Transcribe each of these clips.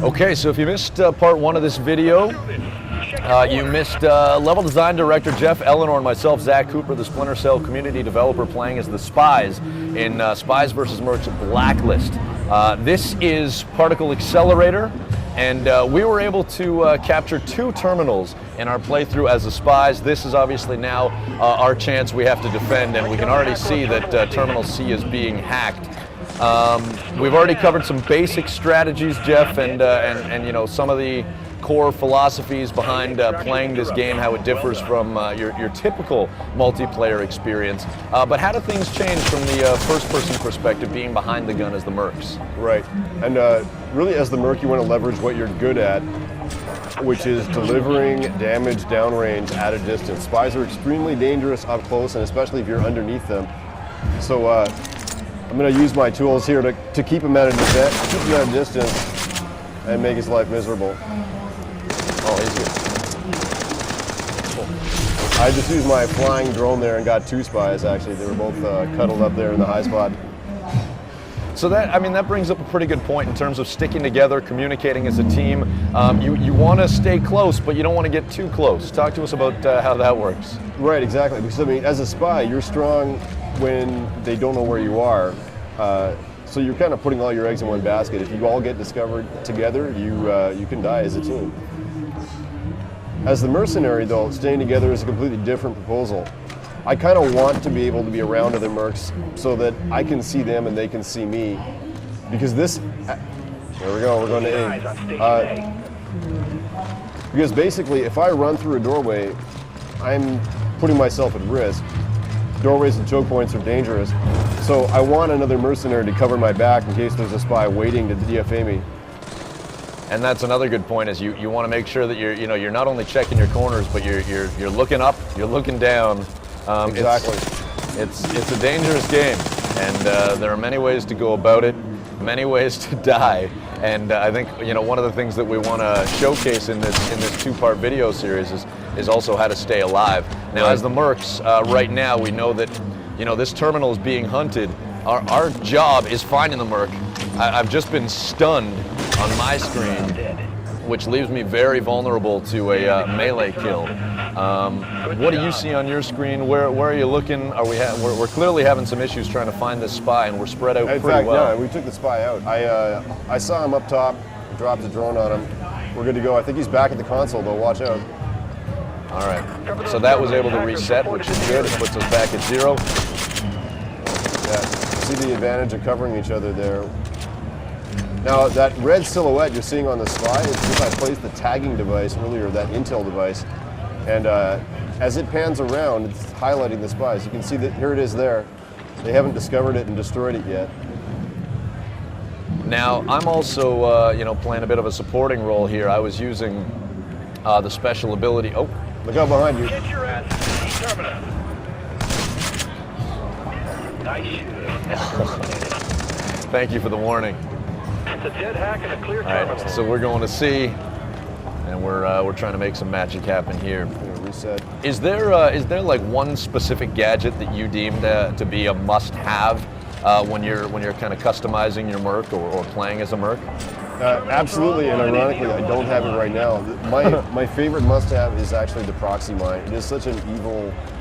Okay, so if you missed part one of this video, you missed level design director Jeff Eleanor and myself, Zach Cooper, the Splinter Cell community developer, playing as the Spies in Spies vs. Mercs Blacklist. This is Particle Accelerator, and we were able to capture 2 terminals in our playthrough as the Spies. This is obviously now our chance we have to defend, and we can already see that Terminal C is being hacked. We've already covered some basic strategies, Jeff, and you know, some of the core philosophies behind playing this game, how it differs from your typical multiplayer experience. But how do things change from the first-person perspective, being behind the gun as the Mercs? Right, and really as the Merc, you want to leverage what you're good at, which is delivering damage downrange at a distance. Spies are extremely dangerous up close, and especially if you're underneath them. So I'm going to use my tools here to keep him at a distance and make his life miserable. Oh, he's good. Cool. I just used my flying drone there and got 2 Spies, actually. They were both cuddled up there in the high spot. So that, I mean, that brings up a pretty good point in terms of sticking together, communicating as a team. You want to stay close, but you don't want to get too close. Talk to us about how that works. Right, exactly. Because, I mean, as a spy, you're strong when they don't know where you are. So you're kind of putting all your eggs in one basket. If you all get discovered together, you can die as a team. As the mercenary, though, staying together is a completely different proposal. I kind of want to be able to be around other Mercs so that I can see them and they can see me. Because this, there we go, we're going to A. Because basically, if I run through a doorway, I'm putting myself at risk. Doorways and choke points are dangerous. So I want another mercenary to cover my back in case there's a spy waiting to DFA me. And that's another good point, is you want to make sure that you're not only checking your corners, but you're looking up, you're looking down. Exactly. It's a dangerous game, and there are many ways to go about it, many ways to die. And I think one of the things that we want to showcase in this 2-part video series is also how to stay alive. Now, as the Mercs, right now we know that this terminal is being hunted. Our job is finding the Merc. I've just been stunned on my screen, which leaves me very vulnerable to a melee kill. What do you see on your screen? Where are you looking? We're clearly having some issues trying to find this spy, and we're spread out pretty well. Yeah, we took the spy out. I saw him up top, dropped the drone on him. We're good to go. I think he's back at the console, though. Watch out. All right. So that was able to reset, which is good. It puts us back at 0. Yeah. See the advantage of covering each other there. Now, that red silhouette you're seeing on the spy is because I placed the tagging device earlier, that intel device. And as it pans around, it's highlighting the spies. You can see that here it is there. They haven't discovered it and destroyed it yet. Now, I'm also, playing a bit of a supporting role here. I was using the special ability. Oh, look out behind you. Get your ass to terminal. Nice. Thank you for the warning. It's a dead hack and a clear All terminal. right, so we're going to C, and we're trying to make some magic happen here. Reset. Is there like one specific gadget that you deem to be a must-have when you're kind of customizing your Merc or playing as a Merc? Absolutely, and ironically, I don't have it right now. My favorite must-have is actually the proxy mine. It is such an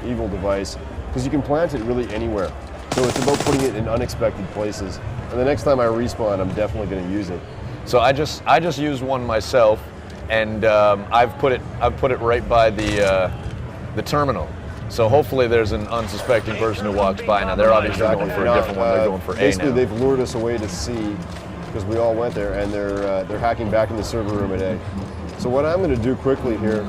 evil device because you can plant it really anywhere. So it's about putting it in unexpected places. And the next time I respawn, I'm definitely going to use it. So I just used one myself, and I've put it right by the terminal. So hopefully there's an unsuspecting person who walks by. Now they're obviously going for a different one. They're going for A now. Basically, they've lured us away to C because we all went there, and they're hacking back in the server room at A. So what I'm going to do quickly here,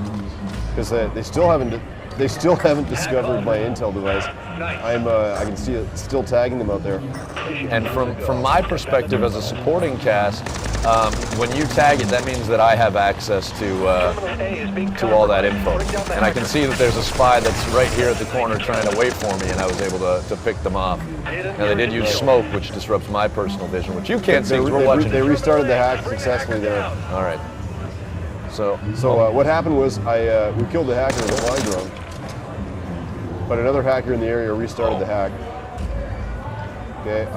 because they still haven't discovered my intel device. I can see it still tagging them out there. And from my perspective as a supporting cast, when you tag it, that means that I have access to all that info. And I can see that there's a spy that's right here at the corner trying to wait for me, and I was able to pick them off. Now they did use smoke, which disrupts my personal vision, which you can't see because we're watching. They restarted the hack successfully there. All right. So what happened was we killed the hacker with a flying drone. But another hacker in the area restarted the hack. Okay,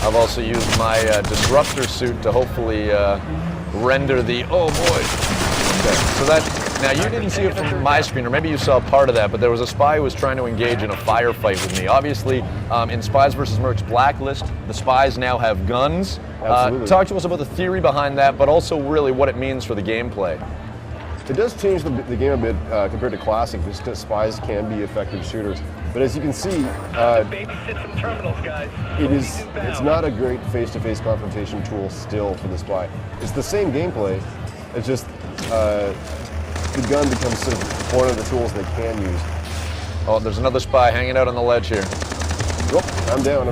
I've also used my disruptor suit to hopefully render the, oh boy. Okay, so that, now you didn't see it from my screen, or maybe you saw part of that, but there was a spy who was trying to engage in a firefight with me. Obviously, in Spies vs. Mercs Blacklist, the spies now have guns. Talk to us about the theory behind that, but also really what it means for the gameplay. It does change the game a bit compared to Classic, just because spies can be effective shooters. But as you can see, Babysit some terminals, guys. it's not a great face-to-face confrontation tool still for the spy. It's the same gameplay, it's just the gun becomes sort of one of the tools they can use. Oh, there's another spy hanging out on the ledge here. Oh, I'm down.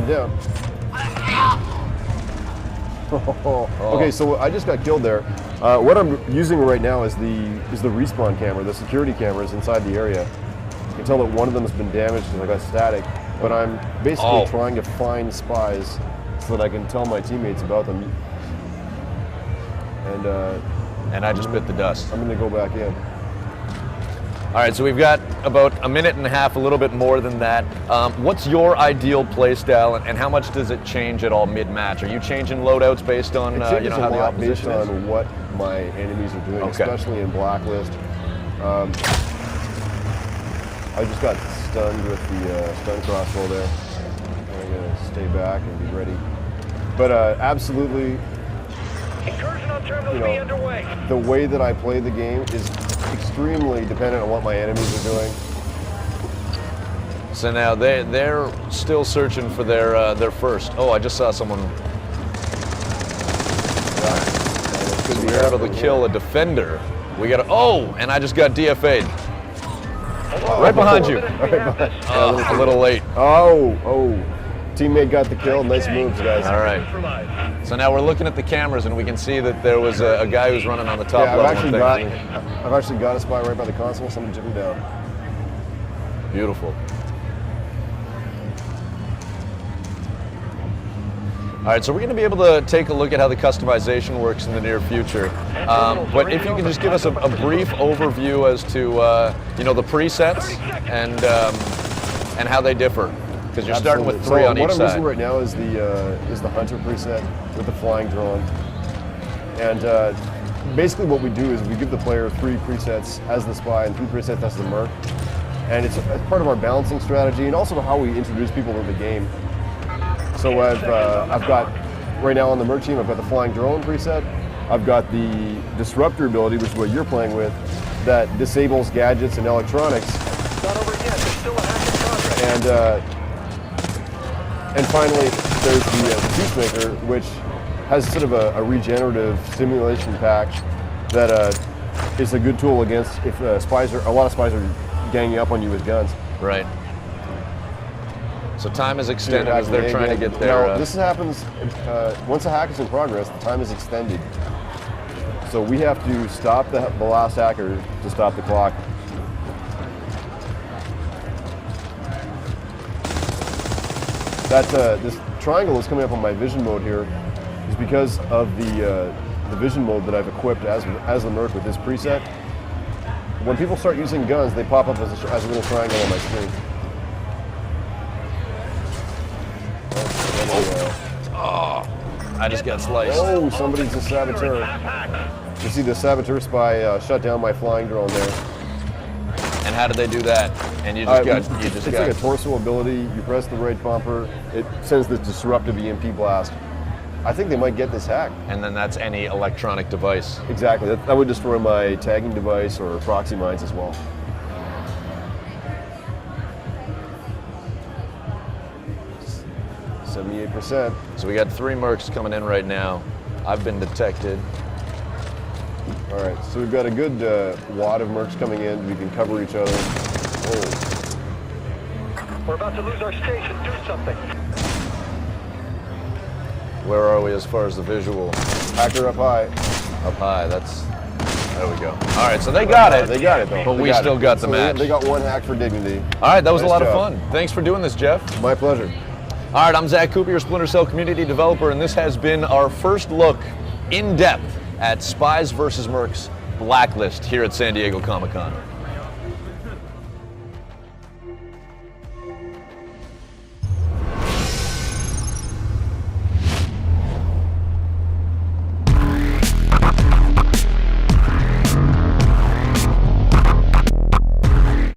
Okay, so I just got killed there. What I'm using right now is the respawn camera, the security cameras inside the area. You can tell that one of them has been damaged because I got static, but I'm basically trying to find spies so that I can tell my teammates about them. And I just bit the dust. I'm going to go back in. All right, so we've got about a minute and a half, a little bit more than that. What's your ideal play style, and how much does it change at all mid-match? Are you changing loadouts based on It changes how a the lot opposition based is? on what my enemies are doing, especially in Blacklist. I just got stunned with the stun crossbow there. I'm going to stay back and be ready. But absolutely, Incursion on terminals be underway. the way that I play the game is extremely dependent on what my enemies are doing. So now they're still searching for their first. Oh, I just saw someone. So we were able to kill a defender. We got and I just got DFA'd. Right behind you. A little late. Oh. Teammate got the kill. Nice moves, guys. All right. So now we're looking at the cameras, and we can see that there was a guy who's running on the top level. I've actually got a spy right by the console. Somebody took him down. Beautiful. All right, so we're going to be able to take a look at how the customization works in the near future. But if you can just give us a brief overview as to the presets and how they differ, because you're starting with 3 on each What I'm side. using right now is the Hunter preset with the flying drone, and basically what we do is we give the player 3 presets as the spy and 3 presets as the merc, and it's part of our balancing strategy and also how we introduce people to the game. So I've got, right now on the merc team, I've got the flying drone preset. I've got the disruptor ability, which is what you're playing with, that disables gadgets and electronics. Not over yet. There's still a hack in progress. And finally, there's the Peacemaker, which has sort of a regenerative stimulation pack that is a good tool against if a lot of spies are ganging up on you with guns. Right. So time is extended as they're trying to get there. Now, this happens, once a hack is in progress, the time is extended. So we have to stop the last hacker to stop the clock. This triangle is coming up on my vision mode here is because of the vision mode that I've equipped as the merc with this preset. When people start using guns, they pop up as a little triangle on my screen. I just got sliced. Oh, somebody's a saboteur. You see the saboteur spy shut down my flying drone there. And how did they do that? And you just got. It's like a torso ability. You press the right bumper, it sends this disruptive EMP blast. I think they might get this hack. And then that's any electronic device. Exactly. That would destroy my tagging device or proxy mines as well. %. So we got 3 mercs coming in right now. I've been detected. All right, so we've got a good wad of mercs coming in. We can cover each other. Oh. We're about to lose our station. Do something. Where are we as far as the visual? Hacker up high. Up high, there we go. All right, so they got it. They got it, though. But we still got the match. They got 1 hack for dignity. All right, that was a lot of job. fun. Thanks for doing this, Jeff. My pleasure. All right, I'm Zach Cooper, your Splinter Cell community developer, and this has been our first look in depth at Spies vs. Mercs Blacklist here at San Diego Comic-Con.